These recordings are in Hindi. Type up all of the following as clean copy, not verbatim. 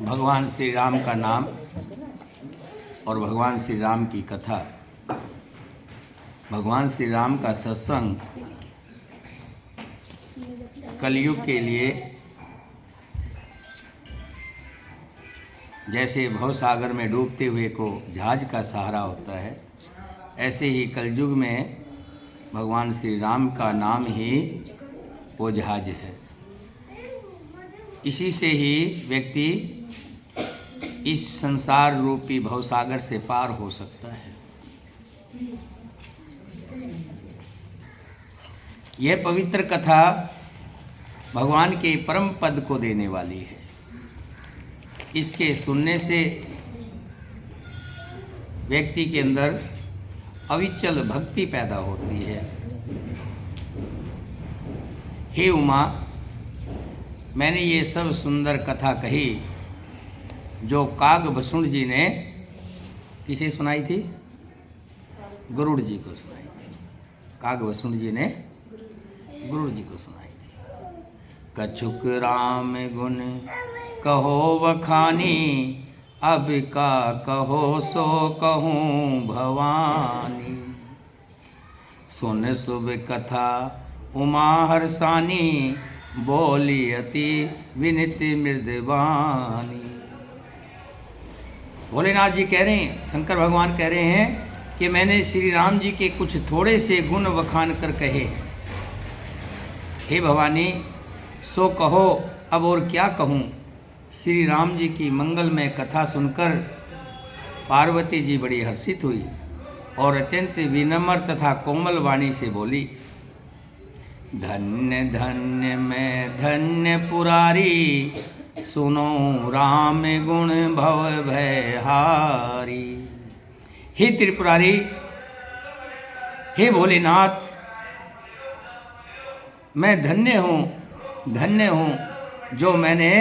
भगवान श्री राम का नाम और भगवान श्री राम की कथा, भगवान श्री राम का सत्संग कलयुग के लिए जैसे भवसागर में डूबते हुए को जहाज का सहारा होता है, ऐसे ही कलयुग में भगवान श्री राम का नाम ही वो जहाज है। इसी से ही व्यक्ति इस संसार रूपी भवसागर से पार हो सकता है। यह पवित्र कथा भगवान के परम पद को देने वाली है। इसके सुनने से व्यक्ति के अंदर अविचल भक्ति पैदा होती है। हे उमा, मैंने ये सब सुंदर कथा कही जो कागभूषण जी ने किसे सुनाई थी? गरुड़ जी को सुनाई थी। कागभूषण जी ने गरुड़ जी को सुनाई थी। कछुक राम गुण कहो वखानी, अब का कहो सो कहूँ भवानी। सुन शुभ कथा उमा हर्षानी, बोली अति विनित मृदवानी। भोलेनाथ जी कह रहे हैं, शंकर भगवान कह रहे हैं कि मैंने श्री राम जी के कुछ थोड़े से गुण वखान कर कहे। हे भवानी, सो कहो, अब और क्या कहूँ। श्री राम जी की मंगलमय कथा सुनकर पार्वती जी बड़ी हर्षित हुई और अत्यंत विनम्र तथा कोमल वाणी से बोली, धन्य धन्य मैं धन्य पुरारी, सुनो राम गुण भव भयहारी। हे त्रिपुरारी, हे भोलेनाथ, मैं धन्य हूँ जो मैंने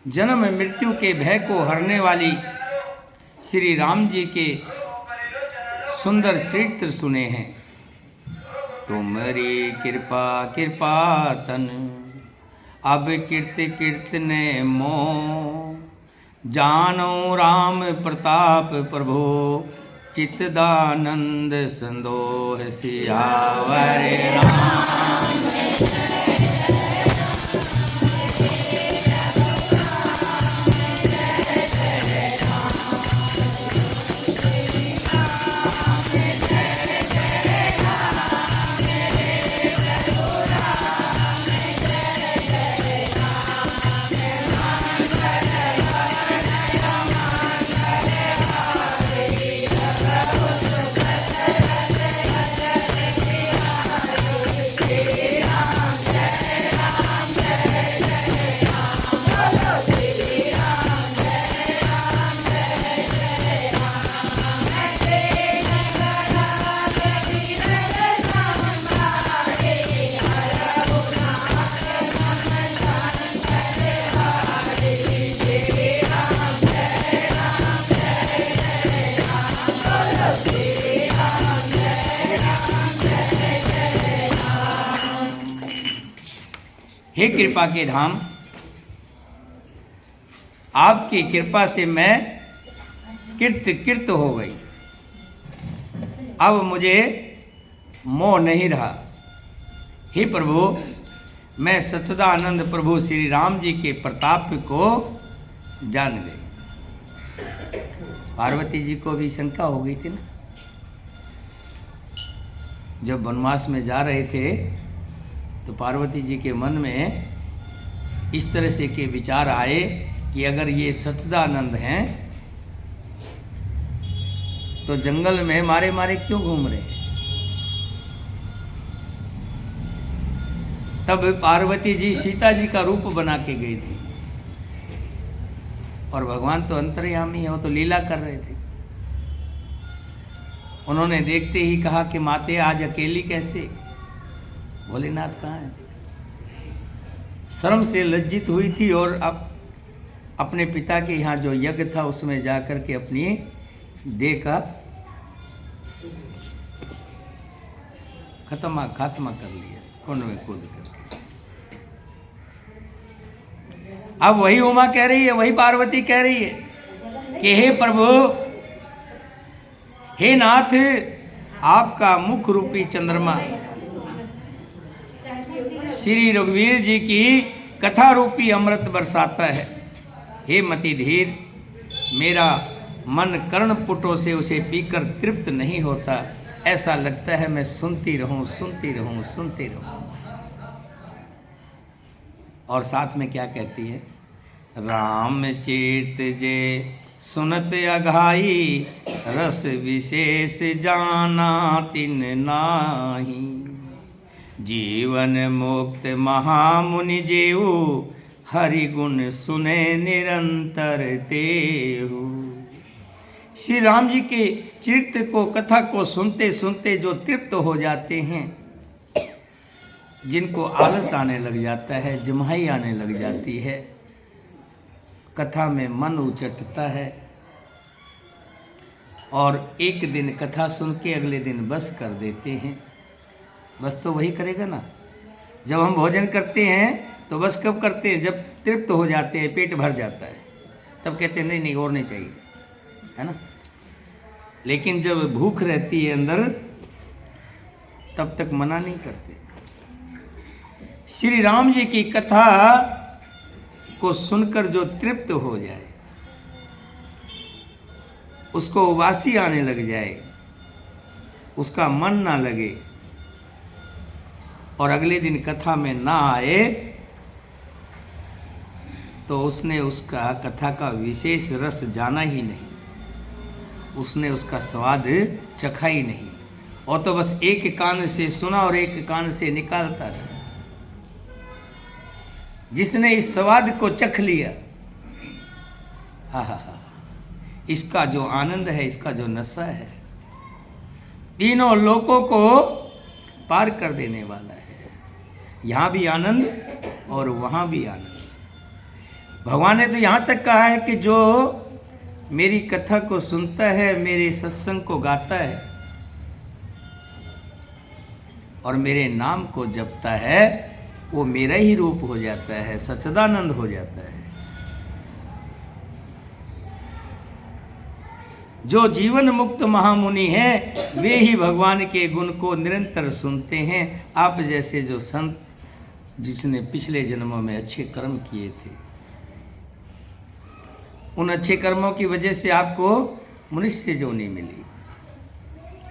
जन्म मृत्यु के भय को हरने वाली श्री राम जी के सुंदर चरित्र सुने हैं। तुम्हारी कृपा कृपा तन, अब कीर्तने मो, जानो राम प्रताप प्रभो, चित्तानंद संदोह सियावर राम। हे कृपा के धाम, आपकी कृपा से मैं कृत हो गई। अब मुझे मोह नहीं रहा। हे प्रभु, मैं सच्चिदानंद प्रभु श्री राम जी के प्रताप को जान गई। पार्वती जी को भी शंका हो गई थी ना, जब वनवास में जा रहे थे तो पार्वती जी के मन में इस तरह से के विचार आए कि अगर ये सच्चिदानंद हैं तो जंगल में मारे मारे क्यों घूम रहे हैं। तब पार्वती जी सीता जी का रूप बना के गई थी और भगवान तो अंतर्यामी है, वो तो लीला कर रहे थे। उन्होंने देखते ही कहा कि माते आज अकेली कैसे, भोलेनाथ कहाँ है। शर्म से लज्जित हुई थी और अब अपने पिता के यहाँ जो यज्ञ था उसमें जाकर के अपनी देह का खात्मा कर लिया, कुंड में कूद करके। अब वही उमा कह रही है, वही पार्वती कह रही है कि हे प्रभु, हे नाथ, आपका मुख रूपी चंद्रमा श्री रघुवीर जी की कथा रूपी अमृत बरसाता है। हे मति धीर, मेरा मन कर्ण पुटों से उसे पीकर तृप्त नहीं होता, ऐसा लगता है मैं सुनती रहूं, सुनती रहूं, सुनती रहूं। और साथ में क्या कहती है? राम चेत जे सुनत अघाई, रस विशेष जाना तिन नाही। जीवन मुक्त महामुनि जेऊ, हरि गुण सुने निरंतर तेहु। श्री राम जी के चरित्र को, कथा को सुनते सुनते जो तृप्त हो जाते हैं, जिनको आलस आने लग जाता है, जम्हाई आने लग जाती है, कथा में मन उचटता है, और एक दिन कथा सुन के अगले दिन बस कर देते हैं। बस तो वही करेगा ना। जब हम भोजन करते हैं तो बस कब करते हैं? जब तृप्त हो जाते हैं, पेट भर जाता है, तब कहते हैं नहीं नहीं और नहीं चाहिए, है ना। लेकिन जब भूख रहती है अंदर, तब तक मना नहीं करते। श्री राम जी की कथा को सुनकर जो तृप्त हो जाए, उसको उबासी आने लग जाए, उसका मन ना लगे और अगले दिन कथा में ना आए, तो उसने उसका कथा का विशेष रस जाना ही नहीं, उसने उसका स्वाद चखा ही नहीं, और तो बस एक कान से सुना और एक कान से निकालता रहा। जिसने इस स्वाद को चख लिया, हा हा हा, इसका जो आनंद है, इसका जो नशा है, तीनों लोकों को पार कर देने वाला है। यहाँ भी आनंद और वहाँ भी आनंद। भगवान ने तो यहाँ तक कहा है कि जो मेरी कथा को सुनता है, मेरे सत्संग को गाता है और मेरे नाम को जपता है, वो मेरा ही रूप हो जाता है, सच्चिदानंद हो जाता है। जो जीवन मुक्त महामुनि हैं, वे ही भगवान के गुण को निरंतर सुनते हैं। आप जैसे जो संत, जिसने पिछले जन्मों में अच्छे कर्म किए थे, उन अच्छे कर्मों की वजह से आपको मनुष्य जोनी मिली,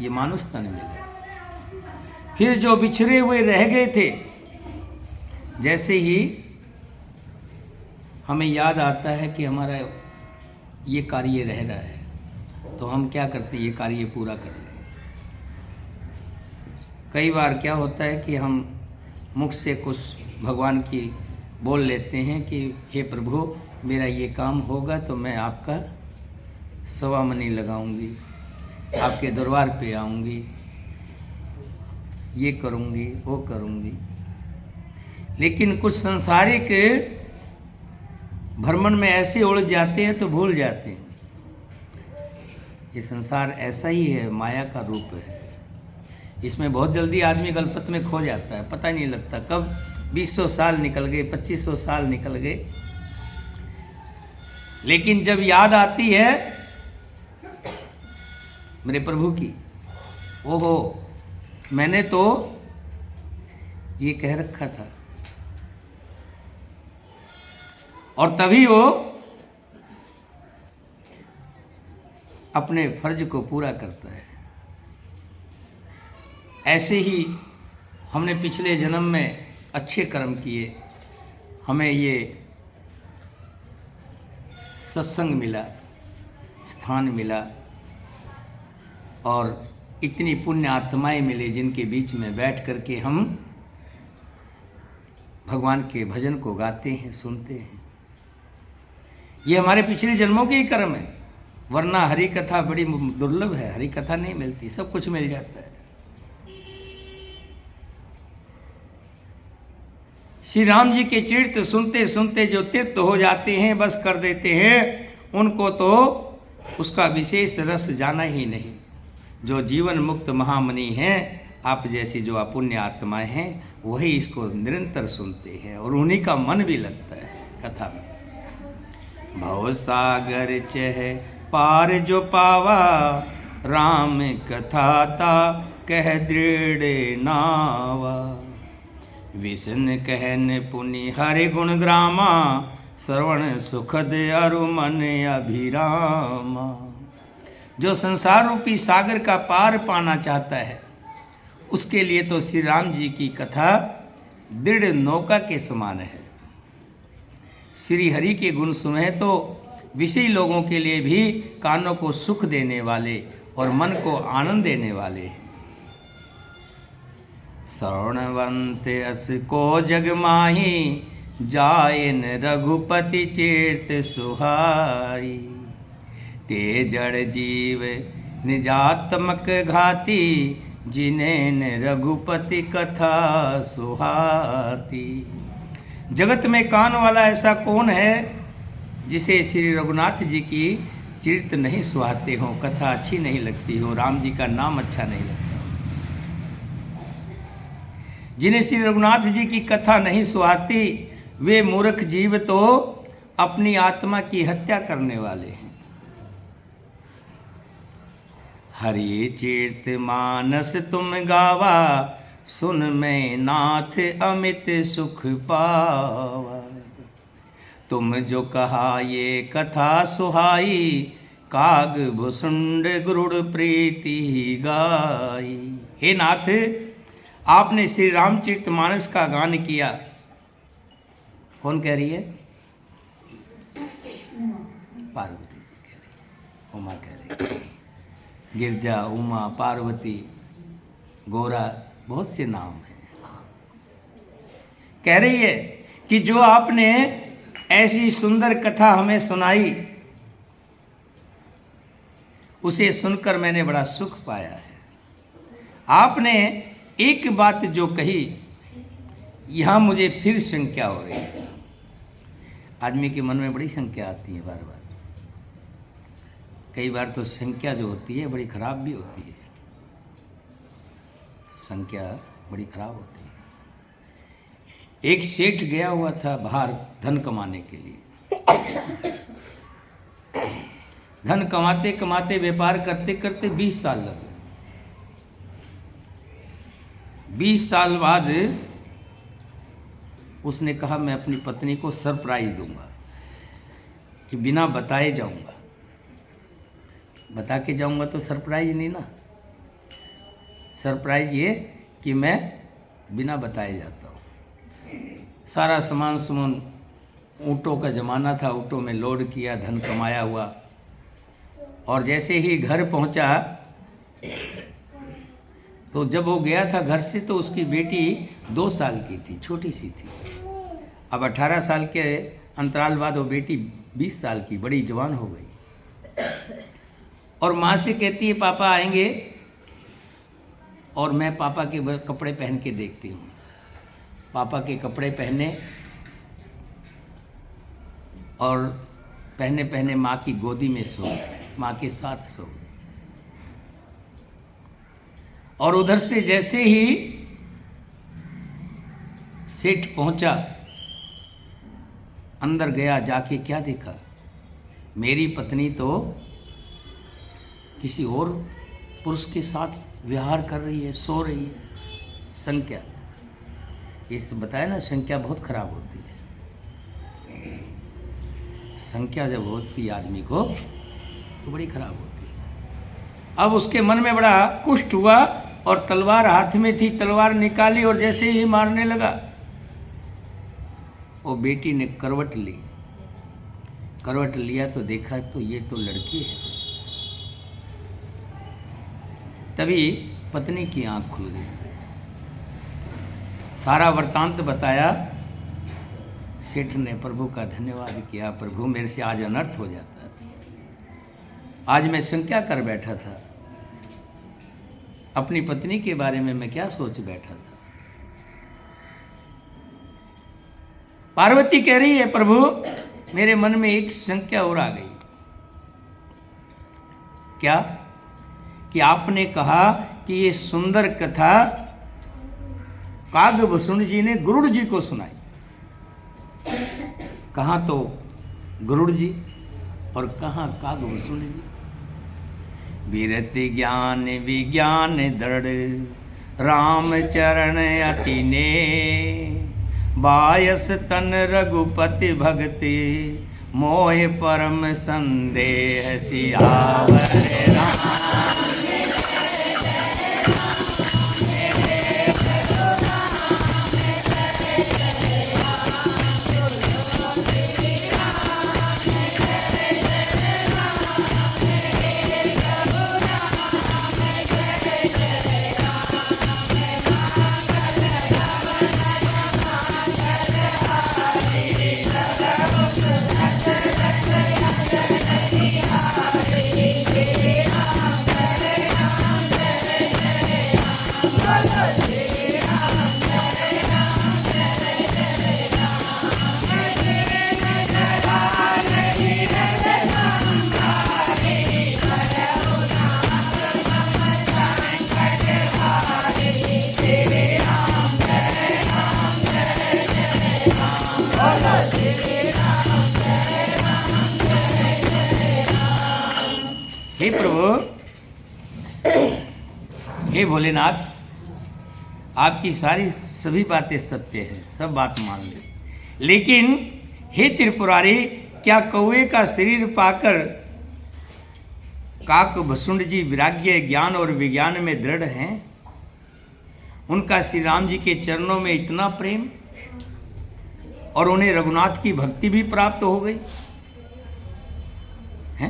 ये मानुष तन मिला। फिर जो बिछड़े हुए रह गए थे, जैसे ही हमें याद आता है कि हमारा ये कार्य रह रहा है, तो हम क्या करते हैं? ये कार्य पूरा कर लें। कई बार क्या होता है कि हम मुख से कुछ भगवान की बोल लेते हैं कि हे प्रभु, मेरा ये काम होगा तो मैं आपका सवा मनी लगाऊंगी, आपके दरबार पे आऊंगी, ये करूंगी, वो करूंगी। लेकिन कुछ संसारिक भ्रमण में ऐसे उलझ जाते हैं तो भूल जाते हैं। ये संसार ऐसा ही है, माया का रूप है। इसमें बहुत जल्दी आदमी गलफत में खो जाता है, पता नहीं लगता कब 200 साल निकल गए, 2500 साल निकल गए। लेकिन जब याद आती है मेरे प्रभु की, ओहो, मैंने तो ये कह रखा था, और तभी वो अपने फर्ज को पूरा करता है। ऐसे ही हमने पिछले जन्म में अच्छे कर्म किए, हमें ये सत्संग मिला, स्थान मिला, और इतनी पुण्य आत्माएं मिले जिनके बीच में बैठ करके हम भगवान के भजन को गाते हैं, सुनते हैं। ये हमारे पिछले जन्मों के ही कर्म है, वरना हरि कथा बड़ी दुर्लभ है, हरि कथा नहीं मिलती, सब कुछ मिल जाता है। श्री राम जी के चरित्र सुनते सुनते जो तृप्त हो जाते हैं, बस कर देते हैं, उनको तो उसका विशेष रस जाना ही नहीं। जो जीवन मुक्त महामुनि हैं, आप जैसी जो अपुण्य आत्माएं हैं, वही इसको निरंतर सुनते हैं और उन्हीं का मन भी लगता है कथा में। भव सागर चह पार जो पावा, राम कथाता कह दृढ़ नावा। विष्णु कहन पुनि हरि गुण ग्रामा, श्रवण सुखद अरु मन अभिरामा। जो संसार रूपी सागर का पार पाना चाहता है, उसके लिए तो श्री राम जी की कथा दृढ़ नौका के समान है। श्री हरि के गुण सुने तो विषयी लोगों के लिए भी कानों को सुख देने वाले और मन को आनंद देने वाले हैं। श्रवणवंत अस को जग माही, जायन रघुपति चेत सुहाई। ते जड़ जीव निजात्मक घाती, जिन्हें रघुपति कथा सुहाती। जगत में कान वाला ऐसा कौन है जिसे श्री रघुनाथ जी की चरित्र नहीं सुहाते हों, कथा अच्छी नहीं लगती हो, राम जी का नाम अच्छा नहीं लगता। जिन्हें श्री रघुनाथ जी की कथा नहीं सुहाती, वे मूर्ख जीव तो अपनी आत्मा की हत्या करने वाले हैं। हरि चरित मानस तुम गावा, सुन मैं नाथ अमित सुख पावा। तुम जो कहा ये कथा सुहाई, काग भुसुंड गुरुड़ प्रीति गाई। हे नाथ, आपने श्री रामचरित मानस का गान किया। कौन कह रही है? पार्वती जी कह रही है, उमा कह रही है। गिरजा, उमा, पार्वती, गोरा, बहुत से नाम हैं। कह रही है कि जो आपने ऐसी सुंदर कथा हमें सुनाई, उसे सुनकर मैंने बड़ा सुख पाया है। आपने एक बात जो कही, यहाँ मुझे फिर शंका हो रही है। आदमी के मन में बड़ी शंका आती है बार बार। कई बार तो संख्या जो होती है बड़ी खराब भी होती है। संख्या बड़ी खराब होती है। एक सेठ गया हुआ था बाहर धन कमाने के लिए। धन कमाते कमाते, व्यापार करते करते 20 साल लगे। 20 साल बाद उसने कहा मैं अपनी पत्नी को सरप्राइज दूंगा, कि बिना बताए जाऊंगा। बता के जाऊंगा तो सरप्राइज नहीं ना। सरप्राइज ये कि मैं बिना बताए जाता हूँ। सारा सामान ऊँटों का ज़माना था, ऊँटों में लोड किया, धन कमाया हुआ। और जैसे ही घर पहुँचा, तो जब वो गया था घर से, तो उसकी बेटी 2 साल की थी, छोटी सी थी। अब 18 साल के अंतराल बाद वो बेटी 20 साल की बड़ी जवान हो गई। और माँ से कहती है पापा आएंगे, और मैं पापा के कपड़े पहन के देखती हूँ। पापा के कपड़े पहने, और पहने पहने माँ की गोदी में सो गए, माँ के साथ सो गए। और उधर से जैसे ही सेठ पहुंचा, अंदर गया, जाके क्या देखा, मेरी पत्नी तो किसी और पुरुष के साथ विहार कर रही है, सो रही है। संख्या, इस बताया ना, संख्या बहुत खराब होती है। संख्या जब होती है आदमी को तो बड़ी खराब होती है। अब उसके मन में बड़ा कुष्ठ हुआ, और तलवार हाथ में थी, तलवार निकाली और जैसे ही मारने लगा, वो बेटी ने करवट ली। करवट लिया तो देखा तो ये तो लड़की है। तभी पत्नी की आंख खुल गई। सारा वृत्तांत बताया। सेठ ने प्रभु का धन्यवाद किया, प्रभु मेरे से आज अनर्थ हो जाता। आज मैं शंका कर बैठा था, अपनी पत्नी के बारे में मैं क्या सोच बैठा था। पार्वती कह रही है प्रभु मेरे मन में एक शंका और आ गई। क्या? कि आपने कहा कि ये सुंदर कथा कागभूषण जी ने गरुड़ जी को सुनाई। कहाँ तो गरुड़ जी और कहाँ काग वसुंड जी। विरति ज्ञान विज्ञान दृढ़ राम चरण अति ने, बायस तन रघुपति भक्ति मोह परम संदेह सियावर राम। हे प्रभु, हे भोलेनाथ, आपकी सारी सभी बातें सत्य है, सब बात मान ले। लेकिन हे त्रिपुरारी, क्या कौवे का शरीर पाकर काक भसुंड जी विराग्य ज्ञान और विज्ञान में दृढ़ हैं? उनका श्री राम जी के चरणों में इतना प्रेम और उन्हें रघुनाथ की भक्ति भी प्राप्त हो गई है?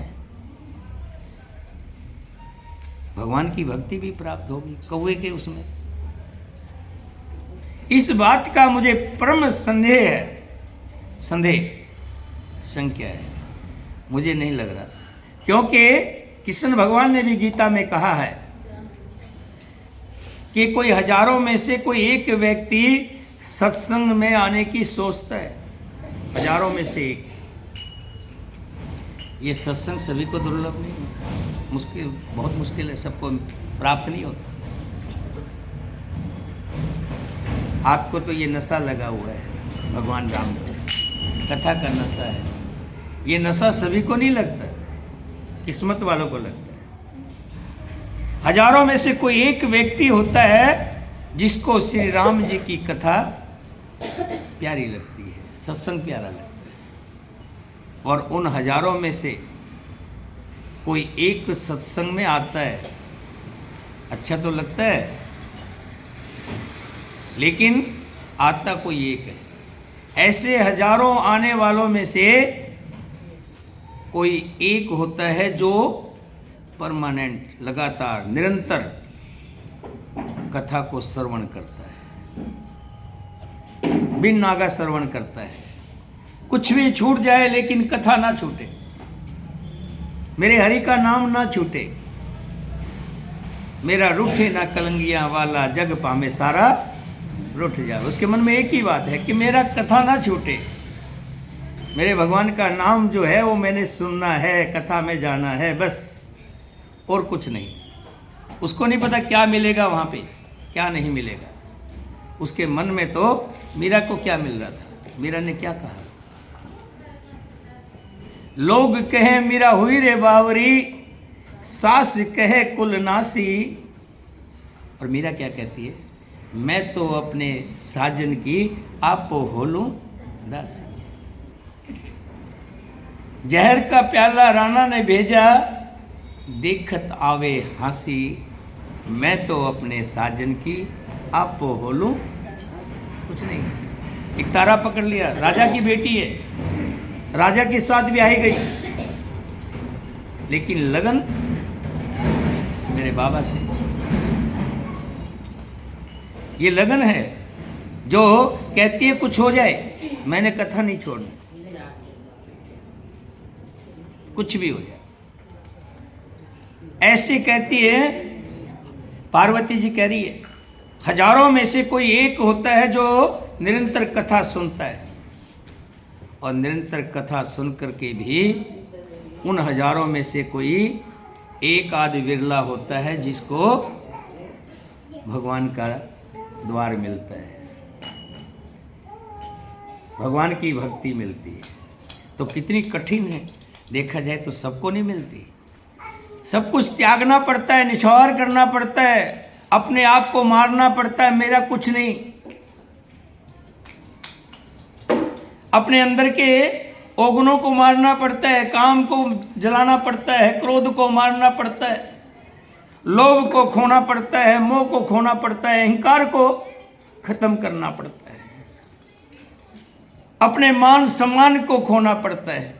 भगवान की भक्ति भी प्राप्त होगी कौवे के उसमें। इस बात का मुझे परम संदेह है, संख्या है, मुझे नहीं लग रहा, क्योंकि कृष्ण भगवान ने भी गीता में कहा है कि कोई हजारों में से कोई एक व्यक्ति सत्संग में आने की सोचता है, हजारों में से एक। ये सत्संग सभी को दुर्लभ नहीं है, मुश्किल, बहुत मुश्किल है, सबको प्राप्त नहीं होता। आपको तो ये नशा लगा हुआ है, भगवान राम को कथा का नशा है। ये नशा सभी को नहीं लगता, किस्मत वालों को लगता है। हजारों में से कोई एक व्यक्ति होता है जिसको श्री राम जी की कथा प्यारी लगती है, सत्संग प्यारा लगता है, और उन हजारों में से कोई एक सत्संग में आता है, अच्छा तो लगता है, लेकिन आता कोई एक है। ऐसे हजारों आने वालों में से कोई एक होता है जो परमानेंट, लगातार, निरंतर कथा को श्रवण करता है, बिन नागा श्रवण करता है। कुछ भी छूट जाए लेकिन कथा ना छूटे, मेरे हरि का नाम ना छूटे, मेरा रूठे ना कलंगिया वाला जग पामे सारा रूठ जाए। उसके मन में एक ही बात है कि मेरा कथा ना छूटे, मेरे भगवान का नाम जो है वो मैंने सुनना है, कथा में जाना है, बस, और कुछ नहीं। उसको नहीं पता क्या मिलेगा वहाँ पे, क्या नहीं मिलेगा। उसके मन में तो मीरा को क्या मिल रहा था, मीरा ने क्या कहा, लोग कहे मीरा हुई रे बावरी, सास कहे कुल नासी, और मीरा क्या कहती है, मैं तो अपने साजन की आपो होलूं दासी। जहर का प्याला राणा ने भेजा, देखत आवे हंसी, मैं तो अपने साजन की आपो होलूं कुछ नहीं। एक तारा पकड़ लिया, राजा की बेटी है, राजा के साथ ब्याही गई, लेकिन लगन मेरे बाबा से। ये लगन है जो कहती है कुछ हो जाए, मैंने कथा नहीं छोड़नी, कुछ भी हो जाए, ऐसे कहती है। पार्वती जी कह रही है हजारों में से कोई एक होता है जो निरंतर कथा सुनता है, और निरंतर कथा सुन करके भी उन हजारों में से कोई एक आध विरला होता है जिसको भगवान का द्वार मिलता है, भगवान की भक्ति मिलती है। तो कितनी कठिन है। देखा जाए तो सबको नहीं मिलती। सब कुछ त्यागना पड़ता है, निछावर करना पड़ता है, अपने आप को मारना पड़ता है, मेरा कुछ नहीं। अपने अंदर के अवगुणों को मारना पड़ता है, काम को जलाना पड़ता है, क्रोध को मारना पड़ता है, लोभ को खोना पड़ता है, मोह को खोना पड़ता है, अहंकार को खत्म करना पड़ता है, अपने मान सम्मान को खोना पड़ता है।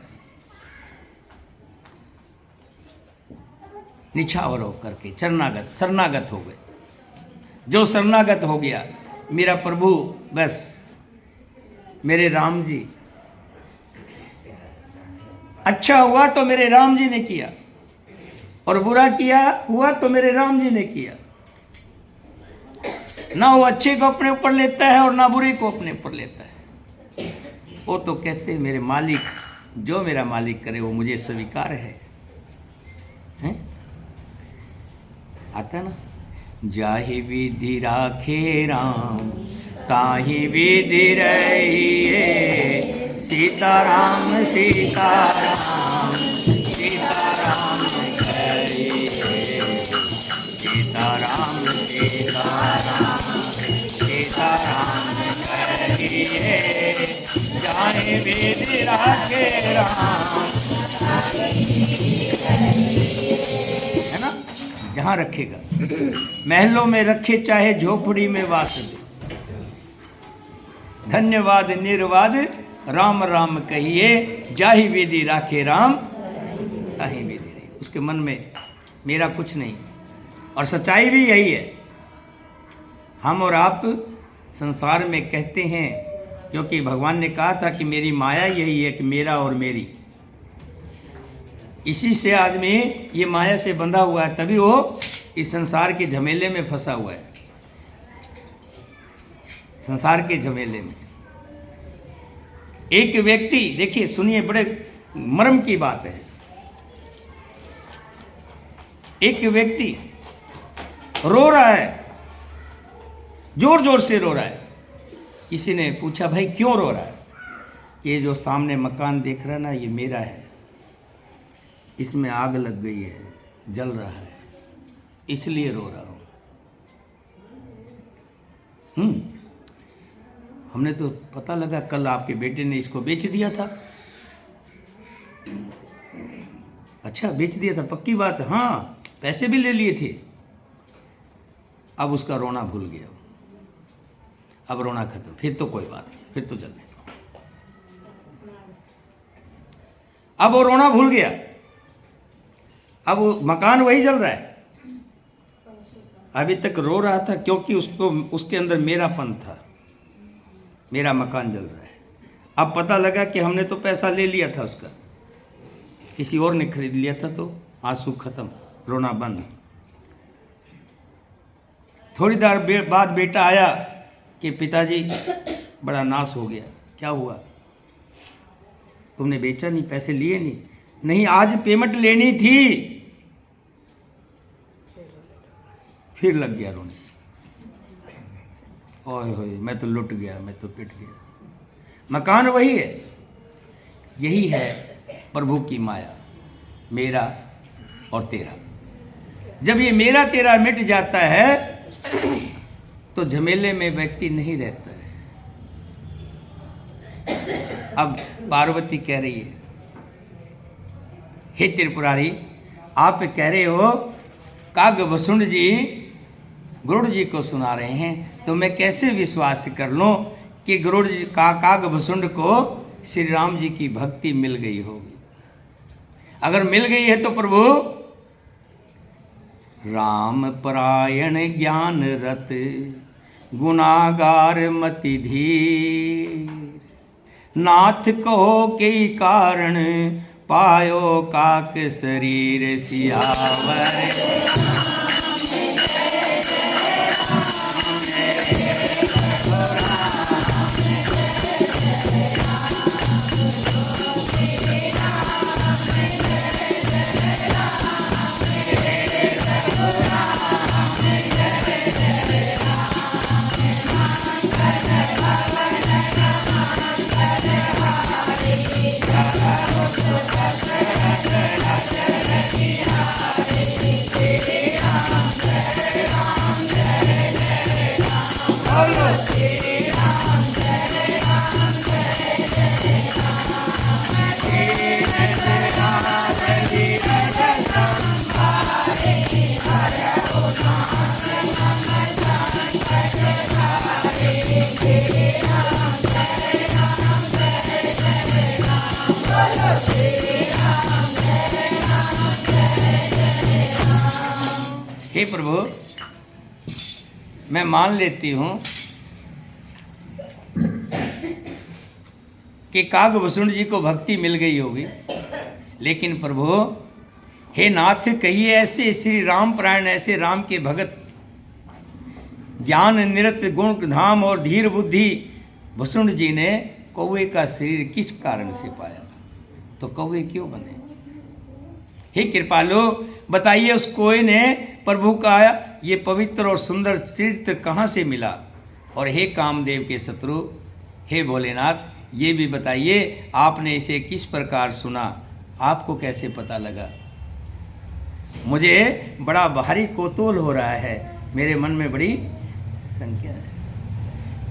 निछावर होकर के शरणागत हो गए। जो शरणागत हो गया, मेरा प्रभु, बस मेरे राम जी, अच्छा हुआ तो मेरे राम जी ने किया, और बुरा किया हुआ तो मेरे राम जी ने किया। ना वो अच्छे को अपने ऊपर लेता है और ना बुरे को अपने ऊपर लेता है। वो तो कहते हैं मेरे मालिक, जो मेरा मालिक करे वो मुझे स्वीकार है, हैं? आता है ना, जाहि विधि राखे राम ताहि विधि रहिए, सीताराम सीताराम सीताराम कहिए, सीताराम सीताराम सीताराम कहिए, जाहि विधि राखे राम। है ना, जहाँ रखेगा, महलों में रखे चाहे झोपड़ी में वास दे, धन्यवाद निर्वाद राम राम कहिए, जाहि विधि राखे राम ताहि विधि रही। उसके मन में मेरा कुछ नहीं, और सच्चाई भी यही है। हम और आप संसार में कहते हैं, क्योंकि भगवान ने कहा था कि मेरी माया यही है कि मेरा और मेरी, इसी से आदमी ये माया से बंधा हुआ है, तभी वो इस संसार के झमेले में फंसा हुआ है। संसार के झमेले में एक व्यक्ति, देखिए सुनिए, बड़े मर्म की बात है। एक व्यक्ति रो रहा है, जोर जोर से रो रहा है। किसी ने पूछा, भाई क्यों रो रहा है? ये जो सामने मकान देख रहा है ना, ये मेरा है, इसमें आग लग गई है, जल रहा है, इसलिए रो रहा हूं। हमने तो पता लगा कल आपके बेटे ने इसको बेच दिया था। अच्छा, बेच दिया था, पक्की बात है। हाँ, पैसे भी ले लिए थे। अब उसका रोना भूल गया, अब रोना खत्म, फिर तो कोई बात नहीं, फिर तो चल रहा। अब वो रोना भूल गया, अब वो मकान वही जल रहा है। अभी तक रो रहा था क्योंकि उसको, उसके अंदर मेरापन था, मेरा मकान जल रहा है। अब पता लगा कि हमने तो पैसा ले लिया था उसका, किसी और ने खरीद लिया था, तो आंसू खत्म, रोना बंद। थोड़ी देर बाद बेटा आया कि पिताजी बड़ा नाश हो गया। क्या हुआ? तुमने बेचा नहीं, पैसे लिए नहीं? नहीं, आज पेमेंट लेनी थी। फिर लग गया रोने, ओए होए मैं तो लुट गया, मैं तो पिट गया। मकान वही है, यही है प्रभु की माया, मेरा और तेरा। जब ये मेरा तेरा मिट जाता है तो झमेले में व्यक्ति नहीं रहता है। अब पार्वती कह रही है, हे त्रिपुरारी, आप कह रहे हो कागभूषण जी गरुड़ जी को सुना रहे हैं, तो मैं कैसे विश्वास कर लूं कि गरुड़ जी का कागभूषण को श्री राम जी की भक्ति मिल गई होगी? अगर मिल गई है तो प्रभु राम परायण ज्ञान रत गुनागार मति धीर, नाथ कहो के कारण पायो काक शरीर सियावर। हे प्रभु, मैं मान लेती हूँ कि कागभूषण जी को भक्ति मिल गई होगी, लेकिन प्रभु हे नाथ, कहिए ऐसे श्री राम परायण, ऐसे राम के भगत, ज्ञान निरत गुण धाम और धीर बुद्धि भूषण जी ने कौवे का शरीर किस कारण से पाया? तो कौवे क्यों बने? हे कृपालु, बताइए उस कौवे ने प्रभु का ये पवित्र और सुंदर चरित्र कहाँ से मिला? और हे कामदेव के शत्रु, हे भोलेनाथ, ये भी बताइए आपने इसे किस प्रकार सुना? आपको कैसे पता लगा? मुझे बड़ा भारी कौतूहल हो रहा है, मेरे मन में बड़ी संख्या है।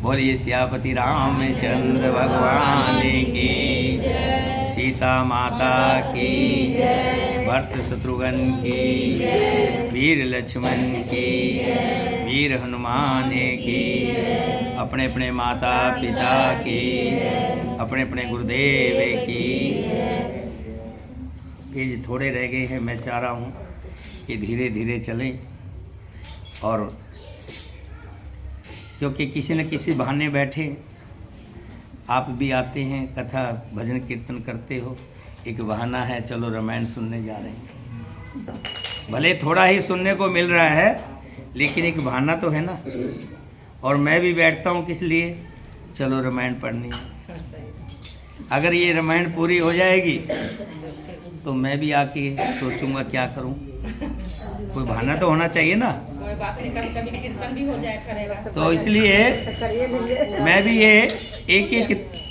बोलिए सियापति रामचंद्र भगवान की, सीता माता की, भरत शत्रुघ्न की, वीर लक्ष्मण की, वीर हनुमान की, अपने अपने माता पिता की, अपने अपने गुरुदेव की। पेज थोड़े रह गए हैं, मैं चाह रहा हूँ कि धीरे धीरे चलें, और क्योंकि किसी न किसी बहाने बैठे आप भी आते हैं, कथा भजन कीर्तन करते हो, एक बहाना है, चलो रामायण सुनने जा रहे हैं। भले थोड़ा ही सुनने को मिल रहा है, लेकिन एक बहाना तो है ना। और मैं भी बैठता हूँ किस लिए? चलो रामायण पढ़नी है। अगर ये रामायण पूरी हो जाएगी तो मैं भी आके सोचूंगा क्या करूं। कोई बहाना तो होना चाहिए ना। तो इसलिए मैं भी ये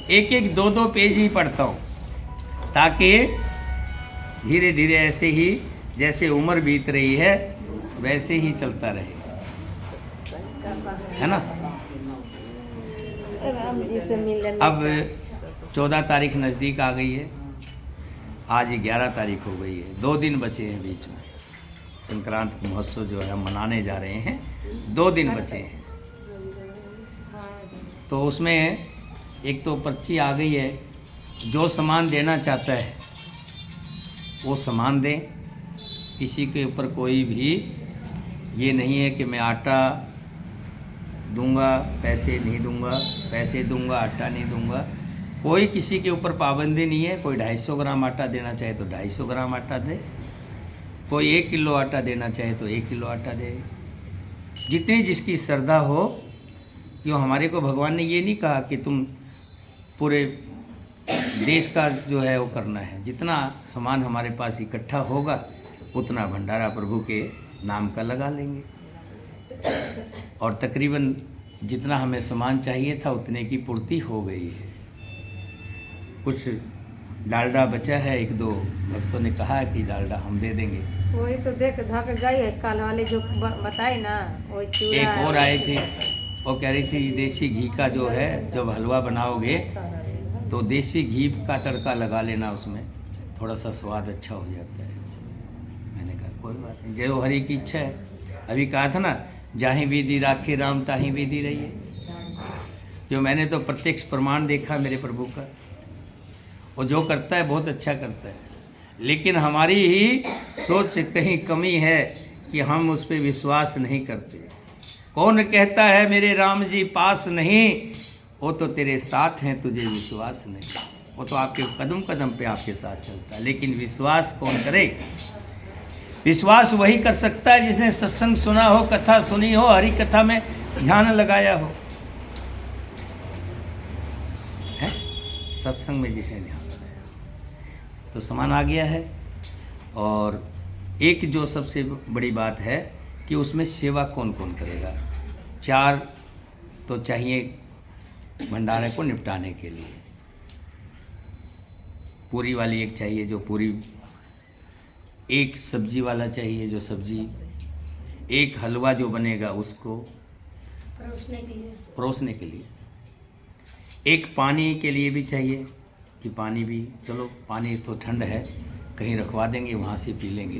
एक दो दो पेज ही पढ़ता हूँ, ताकि धीरे धीरे ऐसे ही जैसे उम्र बीत रही है वैसे ही चलता रहे, है ना। अब 14 तारीख नज़दीक आ गई है, आज 11 तारीख हो गई है, 2 दिन बचे हैं बीच में। संक्रांत महोत्सव जो है हम मनाने जा रहे हैं, 2 दिन बचे हैं। तो उसमें एक तो पर्ची आ गई है, जो सामान देना चाहता है वो सामान दें। किसी के ऊपर कोई भी ये नहीं है कि मैं आटा दूंगा पैसे नहीं दूंगा, पैसे दूंगा आटा नहीं दूंगा। कोई किसी के ऊपर पाबंदी नहीं है। कोई 250 ग्राम आटा देना चाहे तो 250 ग्राम आटा दे, कोई 1 किलो आटा देना चाहे तो 1 किलो आटा दे, जितनी जिसकी श्रद्धा हो। क्यों हमारे को भगवान ने ये नहीं कहा कि तुम पूरे देश का जो है वो करना है। जितना सामान हमारे पास इकट्ठा होगा उतना भंडारा प्रभु के नाम का लगा लेंगे, और तकरीबन जितना हमें सामान चाहिए था उतने की पूर्ति हो गई है। कुछ डालडा बचा है, 1-2 भक्तों ने कहा कि डालडा हम दे देंगे। वही तो देख धक गई है, कल वाले जो बताए ना, वही चूड़ा। एक और आए थे, वो कह रही थी देसी घी का जो है, जब हलवा बनाओगे तो देसी घी का तड़का लगा लेना, उसमें थोड़ा सा स्वाद अच्छा हो जाता है। मैंने कहा कोई बात नहीं, जय हो हरि की इच्छा है। अभी कहा था ना, जाहि विधि राखे राम ताहि विधि रहिए। जो मैंने तो प्रत्यक्ष प्रमाण देखा मेरे प्रभु का, वो जो करता है बहुत अच्छा करता है, लेकिन हमारी ही सोच कहीं कमी है कि हम उस पर विश्वास नहीं करते। कौन कहता है मेरे राम जी पास नहीं, वो तो तेरे साथ हैं, तुझे विश्वास नहीं। वो तो आपके कदम कदम पे आपके साथ चलता है, लेकिन विश्वास कौन करे? विश्वास वही कर सकता है जिसने सत्संग सुना हो, कथा सुनी हो, हरि कथा में ध्यान लगाया हो, है सत्संग में जिसने ध्यान लगाया। तो सामान आ गया है, और एक जो सबसे बड़ी बात है कि उसमें सेवा कौन कौन करेगा। 4 तो चाहिए भंडारे को निपटाने के लिए। पूरी वाली एक चाहिए जो पूरी, एक सब्जी वाला चाहिए जो सब्जी, एक हलवा जो बनेगा उसको परोसने के लिए, एक पानी के लिए भी चाहिए कि पानी भी, चलो पानी तो ठंड है कहीं रखवा देंगे वहाँ से पी लेंगे,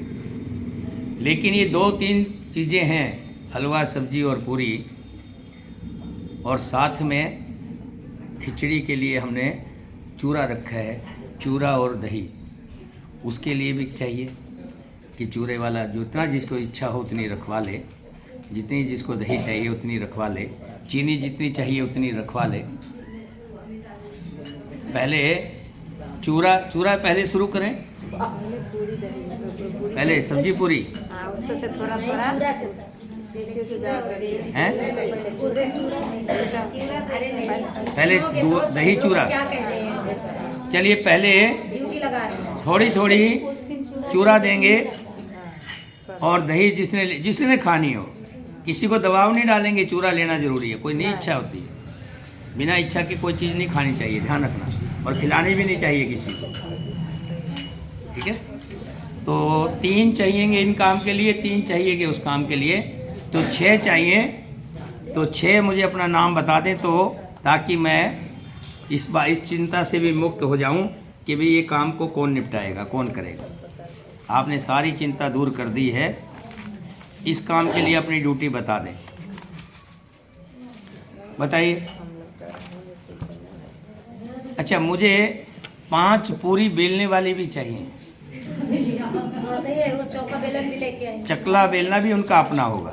लेकिन ये 2-3 चीज़ें हैं, हलवा सब्जी और पूरी। और साथ में खिचड़ी के लिए हमने चूरा रखा है, चूरा और दही, उसके लिए भी चाहिए कि चूरे वाला जितना जिसको इच्छा हो उतनी रखवा ले, जितनी जिसको दही चाहिए उतनी रखवा ले, चीनी जितनी चाहिए उतनी रखवा ले। पहले चूरा पहले शुरू करें, पहले सब्जी पूरी हाँ, उसको से थोड़ा थोड़ा पीछे से जा करिए हैं, पहले दही चूरा। चलिए पहले थोड़ी थोड़ी चूरा देंगे और दही जिसने खानी हो, किसी को दबाव नहीं डालेंगे। चूरा लेना जरूरी है, कोई नहीं इच्छा होती है, बिना इच्छा की कोई चीज़ नहीं खानी चाहिए, ध्यान रखना, और खिलानी भी नहीं चाहिए किसी को, ठीक है। तो 3 चाहिएंगे इन काम के लिए, 3 चाहिएंगे उस काम के लिए, तो 6 चाहिए। तो 6 मुझे अपना नाम बता दें, तो ताकि मैं इस चिंता से भी मुक्त हो जाऊं कि भाई ये काम को कौन निपटाएगा, कौन करेगा। आपने सारी चिंता दूर कर दी है, इस काम के लिए अपनी ड्यूटी बता दें, बताइए। अच्छा, मुझे 5 पूरी बेलने वाली भी चाहिए, वो चौका बेलन भी लेके आए। चकला बेलना भी उनका अपना होगा।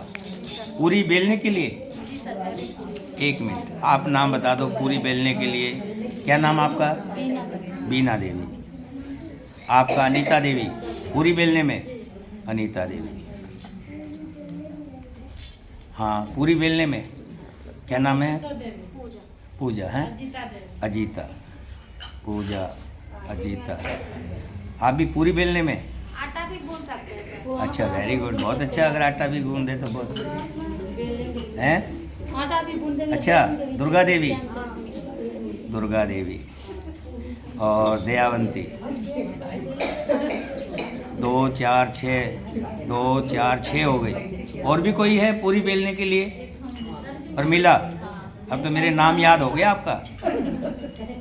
पूरी बेलने के लिए 1 मिनट, आप नाम बता दो पूरी बेलने के लिए। क्या नाम आपका? बीना देवी। आपका? अनीता देवी। पूरी बेलने में अनीता देवी। हाँ, पूरी बेलने में क्या नाम है? पूजा है, अजीता, पूजा, अजीता। आप भी पूरी बेलने में? आटा भी गूंद सकते हैं। अच्छा, वेरी गुड, बहुत अच्छा। अगर आटा भी गूंद दे तो बहुत हैं। आटा भी गूंद देंगे। अच्छा, दुर्गा देवी, दुर्गा देवी और दयावंती। 2 4 6 हो गई। और भी कोई है पूरी बेलने के लिए? उर्मिला, अब तो मेरे नाम याद हो गया आपका।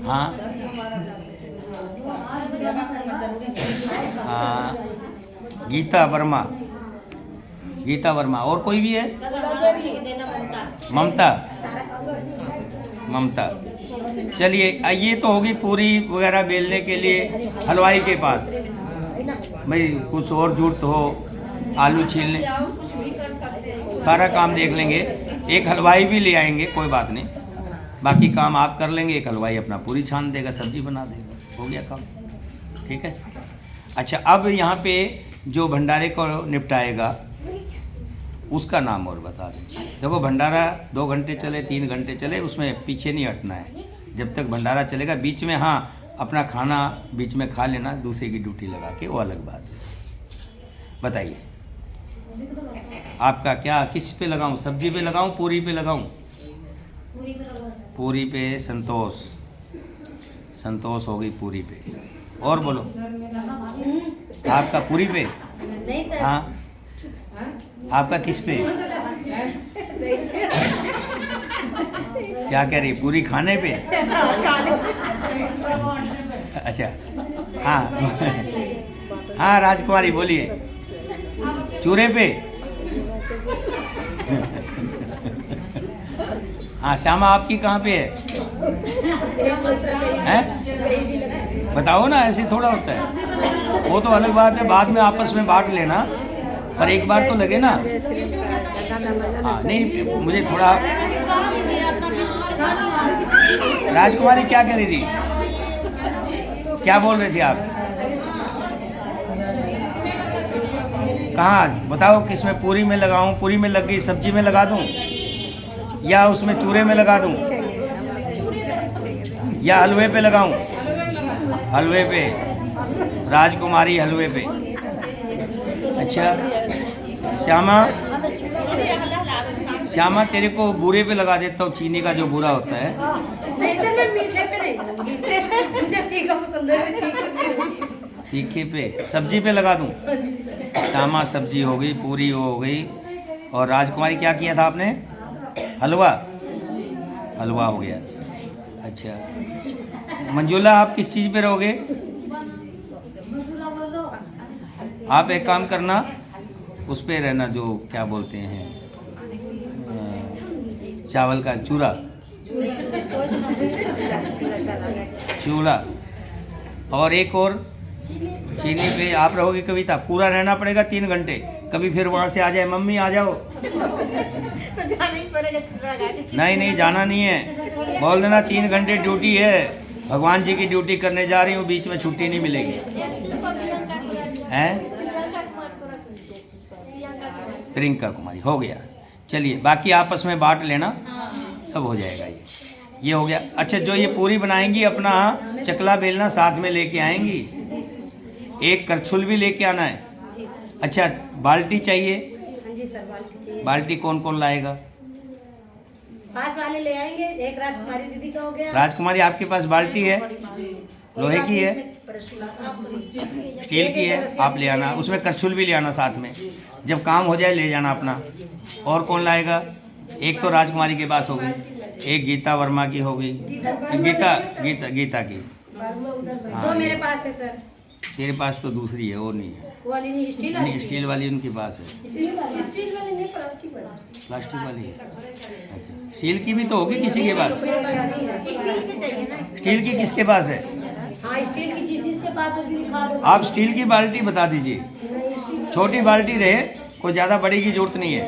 हाँ हाँ, गीता वर्मा, गीता वर्मा। और कोई भी है? ममता, ममता। चलिए, ये तो होगी पूरी वगैरह बेलने के लिए हलवाई के पास। भाई कुछ और जरूरत हो, आलू छीलने, सारा काम देख लेंगे। एक हलवाई भी ले आएंगे, कोई बात नहीं, बाकी काम आप कर लेंगे। एक हलवाई अपना पूरी छान देगा, सब्जी बना देगा, हो गया काम, ठीक है। अच्छा, अब यहाँ पे जो भंडारे को निपटाएगा उसका नाम और बता दें। देखो, भंडारा 2 घंटे चले, 3 घंटे चले, उसमें पीछे नहीं हटना है जब तक भंडारा चलेगा। बीच में हाँ, अपना खाना बीच में खा लेना, दूसरे की ड्यूटी लगा के, वो अलग बात है। बताइए आपका क्या, किस पे लगाऊं? सब्जी पे लगाऊं, पूरी पे लगाऊं? पूरी पे। संतोष, संतोष हो गई पूरी पे। और बोलो, आपका पूरी पे? नहीं सर। हाँ, आपका किस पे? क्या कह रही, पूरी खाने पे? अच्छा, हाँ हाँ, राजकुमारी बोलिए। चूरे पे? हाँ, श्यामा आपकी कहाँ पे है? हैं? बताओ ना, ऐसे थोड़ा होता है। वो तो अलग बात है, बाद में आपस में बांट लेना, पर एक बार तो लगे ना। हाँ, नहीं, मुझे थोड़ा। राजकुमारी क्या कह रही थी, क्या बोल रहे थे आप? कहाँ बताओ, किस में? पूरी में लगाऊं? पूरी में लग गई, सब्जी में लगा दूं, या उसमें चूरे में लगा दूं, या हलवे पे लगाऊं? हलवे पे, राजकुमारी हलवे पे। अच्छा, श्यामा, श्यामा तेरे को बूरे पे लगा देता हूँ, चीनी का जो बूरा होता है। नहीं सर, मैं मीठे पे नहीं लूंगी। मुझे तीखा पसंद है, मैं तीखे पे लूंगी। तीखे पे, सब्जी पे लगा दूं? श्यामा सब्जी हो गई, पूरी हो गई, और राजकुमारी क्या किया था आपने? हलवा, हलवा हो गया। अच्छा, मंजुला आप किस चीज़ पे रहोगे? आप एक काम करना, उस पे रहना, जो क्या बोलते हैं, चावल का चूरा, चूड़ा। और एक और चीनी पे आप रहोगी कविता, पूरा रहना पड़ेगा 3 घंटे। कभी फिर वहाँ से आ जाए मम्मी आ जाओ, तो जाना ही पड़ेगा थोड़ा गाड़ी। नहीं नहीं जाना नहीं है, बोल देना 3 घंटे ड्यूटी है, भगवान जी की ड्यूटी करने जा रही हूँ, बीच में छुट्टी नहीं मिलेगी। हैं? प्रियंका कुमारी हो गया। चलिए बाकी आपस में बांट लेना, सब हो जाएगा। ये हो गया। अच्छा जो ये पूरी बनाएंगी अपना चकला बेलना साथ में लेके आएंगी, एक करछुल भी लेके आना है। अच्छा बाल्टी चाहिए? हाँ जी सर, बाल्टी चाहिए। बाल्टी कौन कौन लाएगा? पास वाले ले आएंगे, एक राजकुमारी दीदी का हो गया। राजकुमारी आपके पास बाल्टी है? लोहे की है? स्टील की है? आप ले आना, उसमें करछुल भी ले आना साथ में, जब काम हो जाए ले जाना अपना। और कौन लाएगा? एक तो राजकुमारी के पास होगी, एक गीता वर्मा की होगी, गीता की। दो मेरे पास है सर। तेरे पास तो दूसरी है, वो नहीं है। वो वाली नहीं, स्टील नहीं वाली। स्टील वाली उनके पास है, स्टील वाली नहीं, प्लास्टिक वाली। प्लास्टिक वाली है। अच्छा स्टील की भी तो होगी किसी के पास? मेरे पास नहीं है। स्टील की चाहिए ना। स्टील की किसके पास है? हाँ स्टील की चीज जिसके पास होगी दिखा दो। आप स्टील की बाल्टी बता दीजिए, छोटी बाल्टी रहे, कोई ज़्यादा बड़ी की जरूरत नहीं है।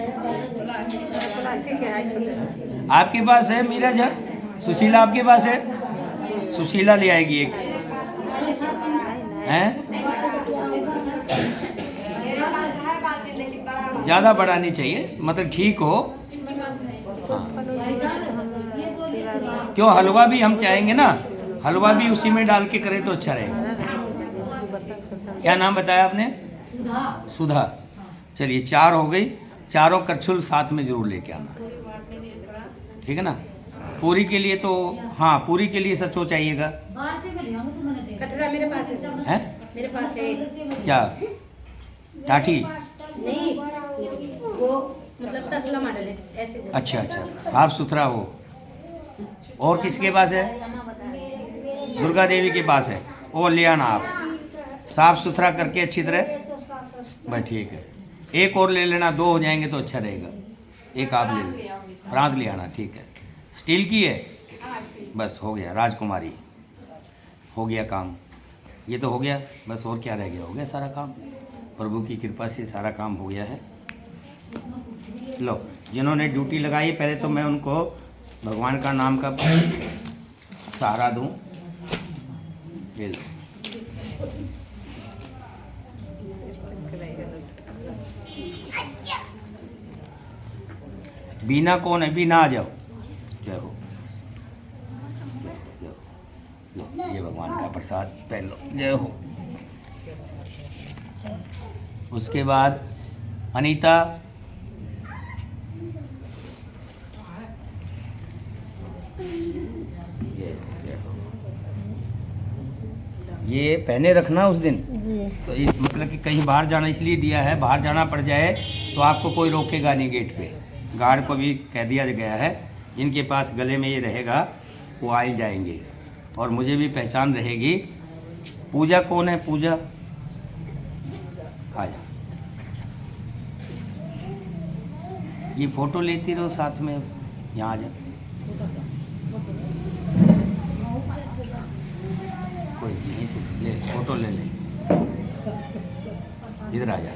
प्लास्टिक है छोटे। आपके पास है मीरा झा? सुशीला आपके पास है? सुशीला ले आएगी एक, हैं? ज़्यादा बड़ा नहीं चाहिए, मतलब ठीक हो। हाँ क्यों, हलवा भी हम चाहेंगे ना, हलवा भी उसी में डाल के करें तो अच्छा रहेगा। क्या नाम बताया आपने? सुधा। चलिए 4 हो गई, चारों करछुल साथ में जरूर लेके आना, ठीक है ना? पूरी के लिए तो हाँ, पूरी के लिए सचो चाहिएगा। कटरा मेरे पास है सर। हैं? मेरे पास है। क्या टाठी? नहीं वो मतलब तसला मॉडल है ऐसे। अच्छा अच्छा, साफ सुथरा हो। और किसके पास है? दुर्गा देवी के पास है, वो ले आना आप, साफ सुथरा करके अच्छी तरह। बस ठीक है, एक और ले लेना, 2 हो जाएंगे तो अच्छा रहेगा। एक आप ले लो, प्रांत ले आना, ठीक है। स्टील की है? बस हो गया। राजकुमारी हो गया काम, ये तो हो गया। बस और क्या रह गया? हो गया सारा काम, प्रभु की कृपा से सारा काम हो गया है। लो जिन्होंने ड्यूटी लगाई, पहले तो मैं उनको भगवान का नाम का सहारा दूं। ये लो। बीना कौन है? बीना आ जाओ। जय हो। लो ये भगवान का प्रसाद पहन लो। जय हो। उसके बाद अनीता, ये पहने रखना उस दिन। तो ये मतलब कि कहीं बाहर जाना इसलिए दिया है, बाहर जाना पड़ जाए तो आपको कोई रोकेगा नहीं गेट पे। गार्ड को भी कह दिया गया है, इनके पास गले में ये रहेगा, वो आ ही जाएंगे और मुझे भी पहचान रहेगी। पूजा कौन है? पूजा आ जा, ये फोटो लेती रहो साथ में, यहाँ आ जा। कोई यहीं से ले फोटो ले ले, इधर आ जा।